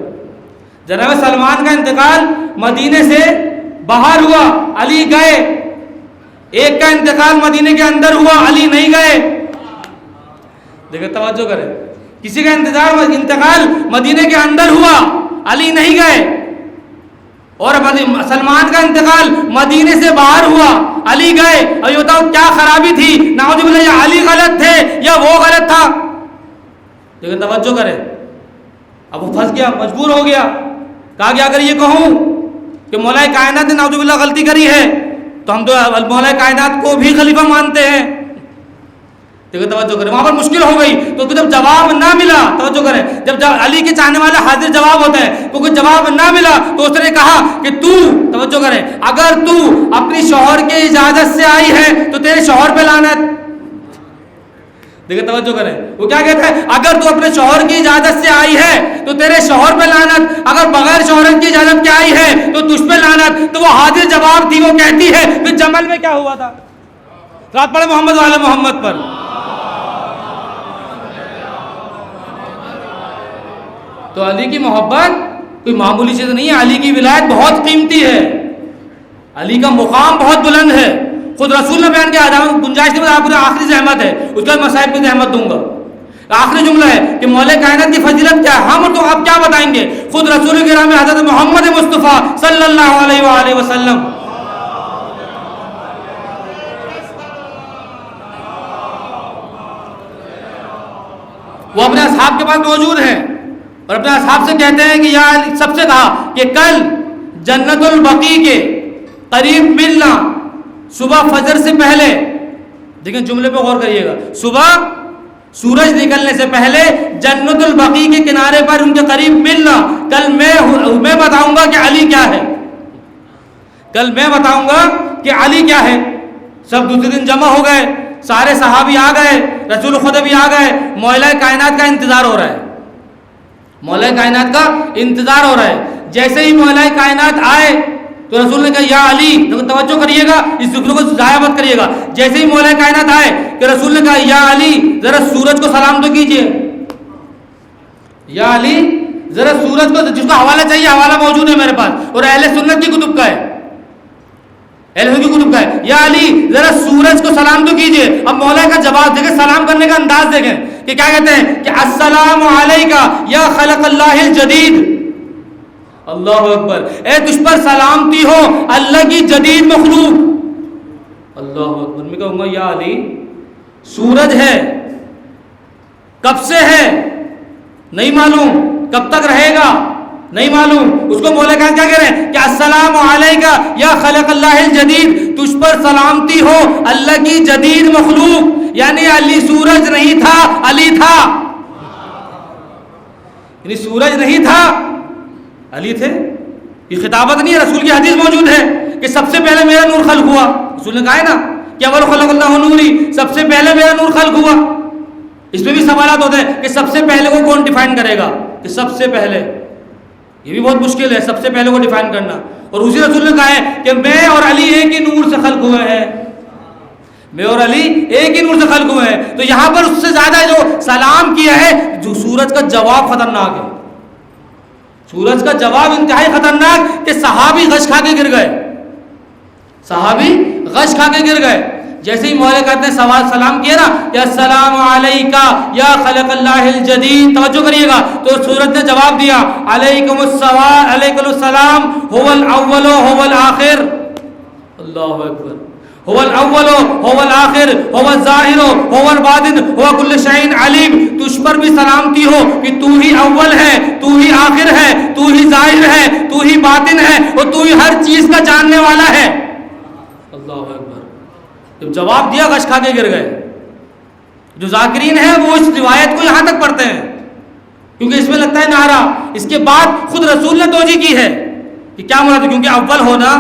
جناب سلمان کا انتقال مدینے سے باہر ہوا، علی گئے، ایک کا انتقال مدینے کے اندر ہوا، علی نہیں گئے، دیکھیں توجہ کریں، کسی کا انتقال مدینے کے اندر ہوا، علی نہیں گئے، اور سلمان کا انتقال مدینے سے باہر ہوا، علی گئے، اور یہ بتاؤ کیا خرابی تھی، نعوذ باللہ یا علی غلط تھے یا وہ غلط تھا؟ دیکھیں توجہ کریں، اب وہ پھنس گیا، مجبور ہو گیا، کہا کہ اگر یہ کہوں کہ مولا کائنات نے نعوذ باللہ غلطی کری ہے تو ہم تو مولا کائنات کو بھی خلیفہ مانتے ہیں۔ دیکھیں توجہ کریں، وہاں پر مشکل ہو گئی، تو جب جواب نہ ملا، توجہ کریں، جب علی کے چاہنے والا حاضر جواب ہوتا ہے، کیونکہ جواب نہ ملا تو اس نے کہا کہ تو، توجہ کریں، اگر تو اپنی شوہر کے اجازت سے آئی ہے تو تیرے شوہر پہ لعنت، دیکھیں توجہ کریں، وہ کیا کہتا ہے، اگر تو اپنے شوہر کی اجازت سے آئی ہے تو تیرے شوہر پہ لعنت، اگر بغیر شوہر کی اجازت کے آئی ہے تو تجھ پہ لعنت. تو وہ حاضر جواب تھی، وہ کہتی ہے پھر جمل میں کیا ہوا تھا؟ رات پڑھے محمد والے محمد پر. تو علی کی محبت کوئی معمولی چیز نہیں ہے، علی کی ولایت بہت قیمتی ہے، علی کا مقام بہت بلند ہے. خود رسول نے بیان کیا، گنجائش نہیں، آپ کو آخری زحمت ہے، اس کے بعد مصائب کی زحمت دوں گا. آخری جملہ ہے کہ مولا کائنات کی فضیلت کیا ہے، ہم تو آپ کیا بتائیں گے، خود رسول کرام حضرت محمد مصطفیٰ صلی اللہ علیہ وآلہ وسلم وہ اپنے اصحاب کے پاس موجود ہیں اور اپنے اصحاب سے کہتے ہیں کہ یا سب سے کہا کہ کل جنت البقیع کے قریب ملنا، صبح فجر سے پہلے. دیکھیں جملے پہ غور کریے گا، صبح سورج نکلنے سے پہلے جنت البقیع کے کنارے پر ان کے قریب ملنا. کل میں بتاؤں گا کہ علی کیا ہے، کل میں بتاؤں گا کہ علی کیا ہے. سب دوسرے دن جمع ہو گئے، سارے صحابی آ گئے، رسول خود بھی آ گئے، مولا کائنات کا انتظار ہو رہا ہے، مولا کائنات کا انتظار ہو رہا ہے. جیسے ہی مولا کائنات آئے تو رسول نے کہا یا علی، توجہ کریے گا، اس ذکر کو ضائع مت کریے گا. جیسے ہی مولا کائنات آئے کہ رسول نے کہا یا علی ذرا سورج کو سلام تو کیجئے، یا علی ذرا سورج کو، جس کا حوالہ چاہیے حوالہ موجود ہے میرے پاس اور اہل سنت کی کتب کا ہے، اہل سنت کی کتب کا ہے، یا علی ذرا سورج کو سلام تو کیجئے. اب مولا کا جواب دیکھیں، سلام کرنے کا انداز دیکھیں کہ کیا کہتے ہیں کہ السلام علیکہ یا خلق اللہ الجدید. اللہ اکبر، اے تجھ پر سلامتی ہو اللہ کی جدید مخلوق. اللہ اکبر. میں کہوں گا یا علی سورج ہے، کب سے ہے نہیں معلوم، کب تک رہے گا نہیں معلوم. اس کو مولا کیا کہہ رہے ہیں کہ السلام علیکہ یا خلق اللہ الجدید، تجھ پر سلامتی ہو اللہ کی جدید مخلوق. یعنی علی سورج نہیں تھا، علی تھا، یعنی سورج نہیں تھا، علی تھے. یہ خطابت نہیں ہے، رسول کی حدیث موجود ہے کہ سب سے پہلے میرا نور خلق ہوا. رسول نے کہا ہے نا کہ اول خلق اللہ نوری، سب سے پہلے میرا نور خلق ہوا. اس میں بھی سوالات ہوتے ہیں کہ سب سے پہلے کو کون ڈیفائن کرے گا، کہ سب سے پہلے، یہ بھی بہت مشکل ہے سب سے پہلے کو ڈیفائن کرنا. اور اسی رسول نے کہا ہے کہ میں اور علی ایک ہی نور سے خلق ہوئے ہیں، میں اور علی ایک ہی نور سے خلق ہوئے ہیں. تو یہاں پر اس سے زیادہ جو سلام کیا ہے، جو سورج کا جواب خطرناک ہے، سورج کا جواب انتہائی خطرناک کہ صحابی غش کھا کے گر گئے، صحابی غش کھا کے گر گئے. جیسے ہی مولا کہتے ہیں سوال سلام کیا نا کہ السلام علیکہ یا خلق اللہ الجدید، توجہ کریے گا، تو سورج نے جواب دیا علیکم السلام هو الاول هو الاخر. اللہ اکبر. هو الاول هو الاخر هو الظاہر هو الباطن هو كل شيء علیم. تجھ پر بھی سلامتی ہو کہ تو ہی اول ہے، تو ہی آخر ہے، تو ہی ظاہر ہے، تو ہی باطن ہے اور تو ہی ہر چیز کا جاننے والا ہے. اللہ اکبر. جب جواب دیا غش کھا کے گر گئے. جو ذاکرین ہیں وہ اس روایت کو یہاں تک پڑھتے ہیں کیونکہ اس میں لگتا ہے نعرہ. اس کے بعد خود رسول نے توجہ کی ہے کہ کیا مراد ہے، کیونکہ اول ہونا،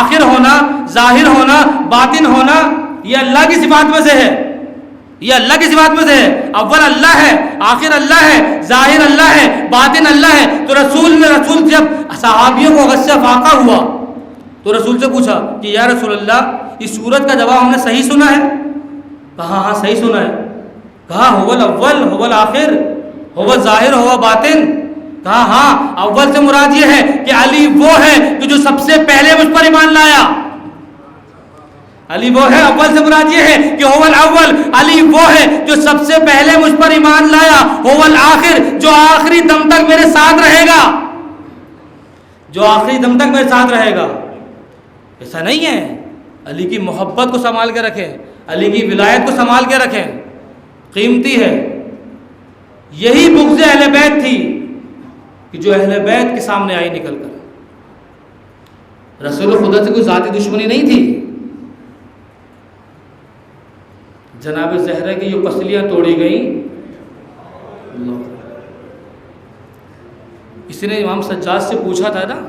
آخر ہونا، ظاہر ہونا، باطن ہونا، یہ اللہ کی صفات میں سے ہے، یہ اللہ کی صفات میں سے ہے. اول اللہ ہے، آخر اللہ ہے، ظاہر اللہ ہے، باطن اللہ ہے. تو رسول جب صحابیوں کو غصہ فاقہ ہوا تو رسول سے پوچھا کہ یا رسول اللہ اس سورت کا جواب ہم نے صحیح سنا ہے؟ کہا ہاں صحیح سنا ہے. کہا هو الاول هو الاخر هو الظاہر هو باطن. کہا ہاں اول سے مراد یہ ہے کہ علی وہ ہے کہ جو سب سے پہلے مجھ پر ایمان لایا. علی وہ ہے، اول سے مراد یہ ہے کہ هو الاول، علی وہ ہے جو سب سے پہلے مجھ پر ایمان لایا. هو الاخر، جو آخری دم تک میرے ساتھ رہے گا، جو آخری دم تک میرے ساتھ رہے گا. ایسا نہیں ہے. علی کی محبت کو سنبھال کے رکھیں، علی کی ولایت کو سنبھال کے رکھیں، قیمتی ہے. یہی بغض اہل بیت تھی کہ جو اہل بیت کے سامنے آئی نکل کر. رسول خدا سے کوئی ذاتی دشمنی نہیں تھی. جناب زہرا کی جو پسلیاں توڑی گئیں، کسی نے امام سجاد سے پوچھا تھا نا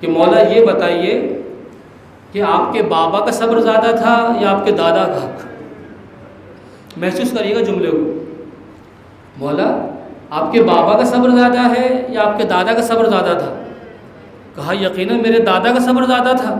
کہ مولا یہ بتائیے کہ آپ کے بابا کا صبر زیادہ تھا یا آپ کے دادا کا؟ محسوس کریے گا جملے کو. مولا آپ کے بابا کا صبر زیادہ ہے یا آپ کے دادا کا صبر زیادہ تھا؟ کہا یقیناً میرے دادا کا صبر زیادہ تھا.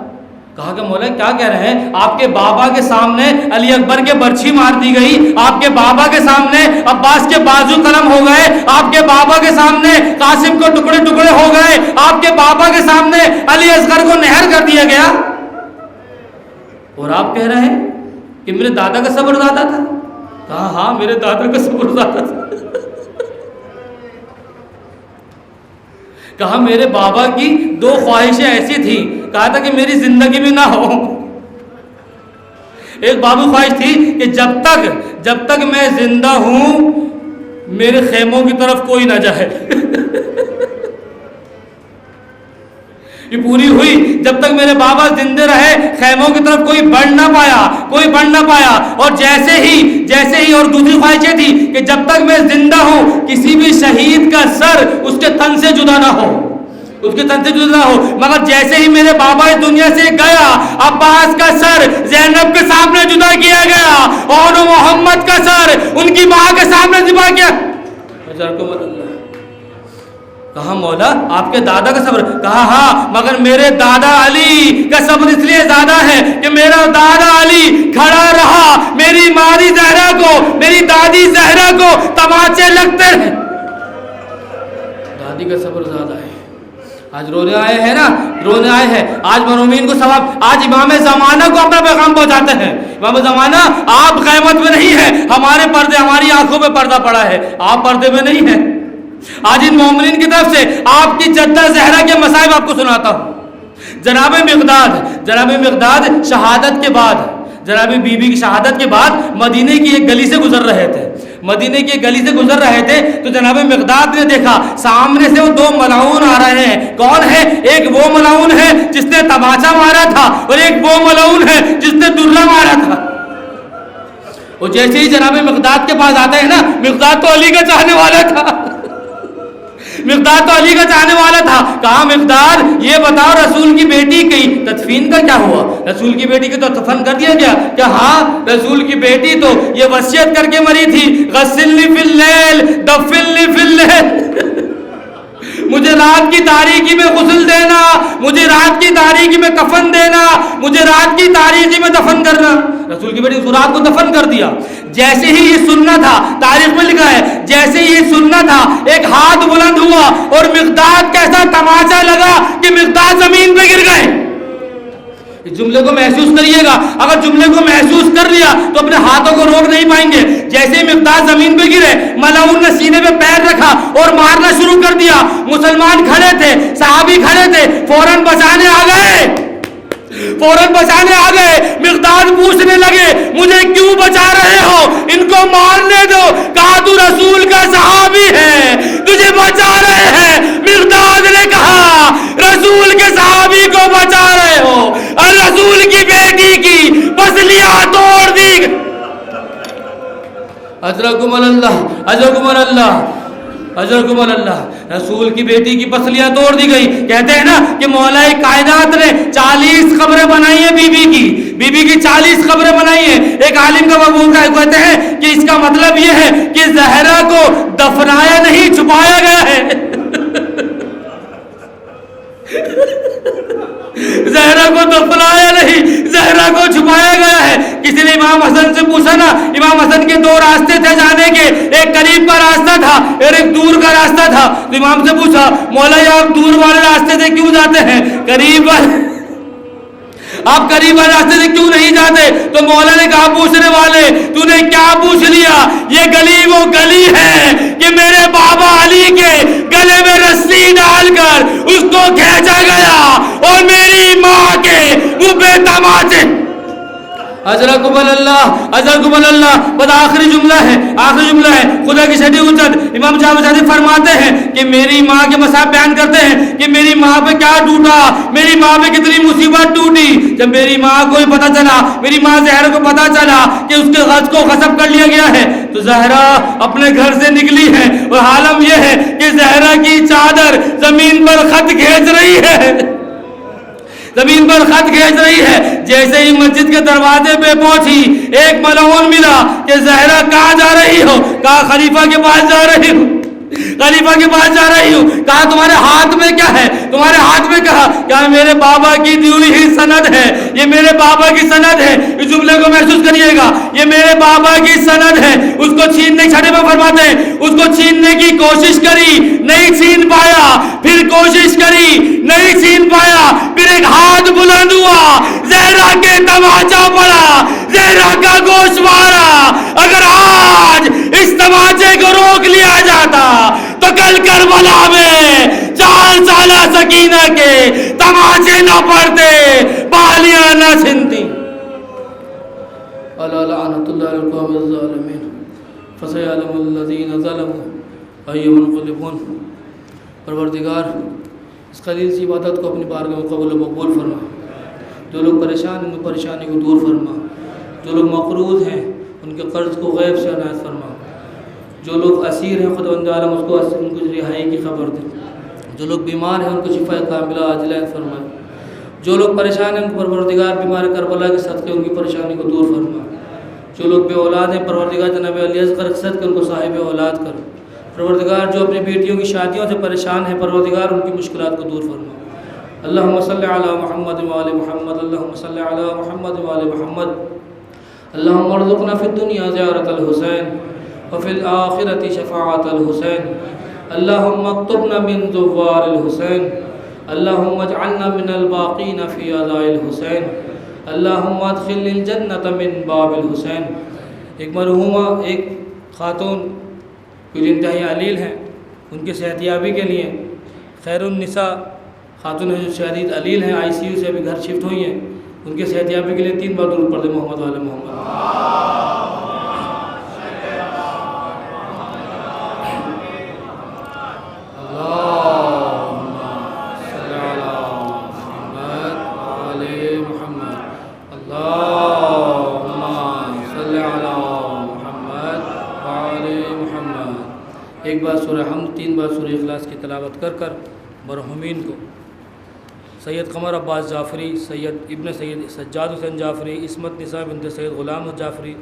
کہا کہ مولا کیا کہہ رہے ہیں؟ آپ کے بابا کے سامنے علی اکبر کے برچھی مار دی گئی، آپ کے بابا کے سامنے عباس کے بازو قلم ہو گئے، آپ کے بابا کے سامنے قاسم کو ٹکڑے ٹکڑے ہو گئے، آپ کے بابا کے سامنے علی اصغر کو نہر کر دیا گیا، اور آپ کہہ رہے ہیں کہ میرے دادا کا صبر زیادہ تھا؟ کہا ہاں میرے دادا کا صبر زیادہ تھا. کہا میرے بابا کی 2 خواہشیں ایسی تھیں، کہا تھا کہ میری زندگی میں نہ ہو. ایک بابو خواہش تھی کہ جب تک میں زندہ ہوں میرے خیموں کی طرف کوئی نہ جائے. یہ پوری ہوئی. جب تک میرے بابا زندے رہے خیموں کی طرف کوئی بڑھ نہ پایا. اور جیسے ہی اور دوسری خواہشیں تھی کہ جب تک میں زندہ ہوں کسی بھی شہید کا سر اس کے تن سے جدا نہ ہو. مگر جیسے ہی میرے بابا اس دنیا سے گیا عباس کا سر زینب کے سامنے جدا کیا گیا اور محمد کا سر ان کی ماں کے سامنے ذبح کیا. کہا مولا آپ کے دادا کا صبر؟ کہا ہاں مگر میرے دادا علی کا صبر اس لیے زیادہ ہے کہ میرا دادا علی کھڑا رہا، میری ماری زہرا کو، میری دادی زہرا کو تماچے لگتے ہیں. دادی کا صبر زیادہ ہے. آج رونے آئے ہیں آج مرومین کو ثواب. آج امام زمانہ کو اپنا پیغام پہنچاتے ہیں. امام زمانہ آپ قیامت میں نہیں ہیں، ہمارے پردے، ہماری آنکھوں پہ پردہ پڑا ہے، آپ پردے میں نہیں ہیں. آج ان مومنین کی طرف سے آپ کی جدہ زہرا کے مصائب آپ کو سناتا ہوں. جناب مقداد شہادت کے بعد، جناب بی بی کی شہادت کے بعد مدینے کی ایک گلی سے گزر رہے تھے تو جناب مقداد نے دیکھا سامنے سے وہ 2 ملعون آ رہے ہیں. کون ہے؟ ایک وہ ملعون ہے جس نے تماچا مارا تھا اور ایک وہ ملعون ہے جس نے درہ مارا تھا. وہ جیسے ہی جناب مقداد کے پاس آتے ہیں نا، مقداد تو علی کا چاہنے والا تھا. کہا مقداد یہ بتاؤ رسول کی بیٹی کی تدفین کا کیا ہوا؟ رسول کی بیٹی کو تو دفن کر دیا گیا. کہ ہاں رسول کی بیٹی تو یہ وصیت کر کے مری تھی، غسلنی فی اللیل دفننی فی اللیل. مجھے رات کی تاریکی میں غسل دینا، مجھے رات کی تاریکی میں کفن دینا، مجھے رات کی تاریکی میں دفن کرنا. رسول کی بیٹی اس رات کو دفن کر دیا. جیسے ہی یہ سننا تھا، تاریخ میں لکھا ہے جیسے ہی یہ سننا تھا ایک ہاتھ بلند ہوا اور مقداد کیسا تماچا لگا کہ مقداد زمین پہ گر گئے. اس جملے کو محسوس کریے گا. اگر جملے کو محسوس کر لیا تو اپنے ہاتھوں کو روک نہیں پائیں گے. جیسے ہی مقداد زمین پہ گرے ملعون نے سینے پہ پیر رکھا اور مارنا شروع کر دیا. مسلمان کھڑے تھے، صحابی کھڑے تھے، فوراً بچانے آ گئے. مقداد پوچھنے لگے مجھے کیوں بچا رہے ہو؟ ان کو مارنے دو. کہا تو رسول کا صحابی ہے، تجھے بچا رہے ہیں. مقداد نے کہا رسول کے صحابی کو بچا رہے ہو اور رسول کی بیٹی کی پسلیاں توڑ دی. اجرکم اللہ. رسول کی بیٹی کی پسلیاں توڑ دی گئی. کہتے ہیں نا کہ مولا کائنات نے 40 قبریں بنائی ہیں بی بی کی 40 قبریں بنائی ہیں. ایک عالم کا مقبول کہتے ہیں کہ اس کا مطلب یہ ہے کہ زہرا کو دفنایا نہیں، چھپایا گیا ہے. زہرا کو دفنایا نہیں، زہرا کو چھپایا گیا ہے. کسی نے امام حسن سے پوچھا نا، امام حسن کے 2 راستے تھے جانے کے، ایک قریب کا راستہ تھا اور ایک دور کا راستہ تھا. تو امام سے پوچھا مولا یہ آپ دور والے راستے سے کیوں جاتے ہیں، آپ قریب والے راستے سے کیوں نہیں جاتے؟ تو مولا نے کہا پوچھنے والے تو نے کیا پوچھ لیا؟ یہ گلی وہ گلی ہے کہ میرے بابا علی کے گلے میں رسی ڈال کر اس کو کھینچا گیا اور میری ماں کے منہ پہ تماچے. اجرکم اللہ. بس آخری جملہ ہے خدا کی شدید اجت. امام جاوید فرماتے ہیں کہ میری ماں کے مصائب بیان کرتے ہیں کہ میری ماں پہ کیا ٹوٹا، میری ماں پہ کتنی مصیبت ٹوٹی. جب میری ماں کو پتا چلا، میری ماں زہرا کو پتا چلا کہ اس کے غض کو غصب کر لیا گیا ہے تو زہرا اپنے گھر سے نکلی ہے اور عالم یہ ہے کہ زہرا کی چادر زمین پر خط کھینچ رہی ہے. زمین پر خط کھینچ رہی ہے. جیسے ہی مسجد کے دروازے پہ پہنچی ایک ملعون ملا کہ زہرا کہاں جا رہی ہو؟ کہا خلیفہ کے پاس جا رہی ہوں. خلیفہ کے پاس جا رہی ہوں. کہا تمہارے ہاتھ میں کیا ہے؟ تمہارے ہاتھ میں کہا میرے بابا کی دی ہوئی ہی سند ہے. یہ میرے بابا کی سند ہے. اس جملے کو محسوس کریے گا. یہ میرے بابا کی سند ہے. اس کو چھیننے چھڑے میں فرماتے ہیں اس کو چھیننے کی کوشش کری, نہیں چھین پایا. پھر کوشش کری, نہیں چھین پایا. پھر ایک ہاتھ بلند ہوا, زہرا کے تماچا پڑا, زہرا کا گوشت مارا. اگر آج اس تماچے کو روک لیا جاتا تو کل کربلا میں 4 سالہ سکینہ کے تماچے نہ پڑتے, بالیاں نہ چھنتی. الا لعنت اللہ علی القوم الظالمین فسيعلم الذین ظلموا أي منقلبون. پروردگار اس قلیل سی عبادت کو اپنی بارگاہ میں قبول و مقبول فرما. جو لوگ پریشان ہیں ان کی پریشانی کو دور فرما. جو لوگ مقروض ہیں ان کے قرض کو غیب سے عنایت فرما. جو لوگ اسیر ہیں خداوند عالم ان کو رہائی کی خبر دے. جو لوگ بیمار ہیں ان کو شفا کاملہ عاجلہ فرما. جو لوگ پریشان ہیں ان کو پروردگار بیمار کربلا کے صدقے ان کی پریشانی کو دور فرما. جو لوگ بے اولاد ہیں پروردگار جناب علی اصغر کے صدقے ان کو صاحب اولاد کر. پروردگار جو اپنی بیٹیوں کی شادیوں سے پریشان ہیں پروردگار ان کی مشکلات کو دور فرما. اللہم صلی علی محمد و آل محمد. اللہم صلی علی محمد و آل محمد. اللہم ارزقنا فی الدنیا زیارت الحسین وفی الآخرة شفاعت الحسین. اللہم اکتبنا من زوار الحسین. اللہم اجعلنا من الباقین فی عزاء الحسین. اللہم ادخل الجنت من باب الحسین. ایک مرحومہ ایک خاتون جو انتہائی علیل ہیں ان کے صحتیابی کے لیے خیر النساء خاتون جو شدید علیل ہیں آئی سی یو سے ابھی گھر شفٹ ہوئی ہیں ان کے صحتیابی کے لیے 3 بار درود پڑھ دیں محمد و آل محمد. ایک بار سورہ حمد 3 بار سورہ اخلاص کی تلاوت کر کر مرحومین کو سید قمر عباس جعفری, سید ابن سید سجاد حسین جعفری, عصمت نساء بنت سید غلام جعفری,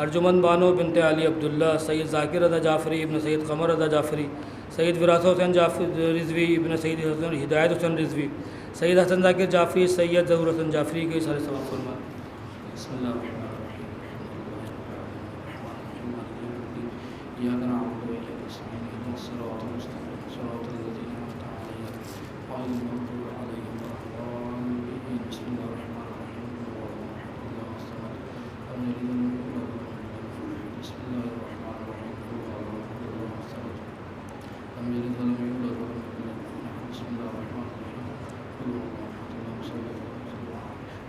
ارجمند بانو بنت علی عبداللہ, سید ذاکر رضا جعفری ابن سید قمر رضا جعفری, سید وراثہ حسین جعفری رضوی ابن سید ہدایت حسین رضوی, سید حسن ذاکر جعفری, سید ظہور حسن جعفری کے سارے ثواب فرما. بسم اللہ الرحمن الرحیم.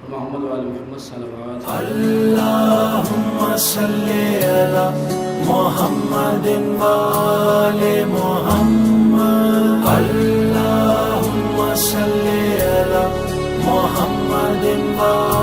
محمد و آل محمد صلوات. اللہم صلی علی محمد و آل محمد. اللہم صلی علی محمد و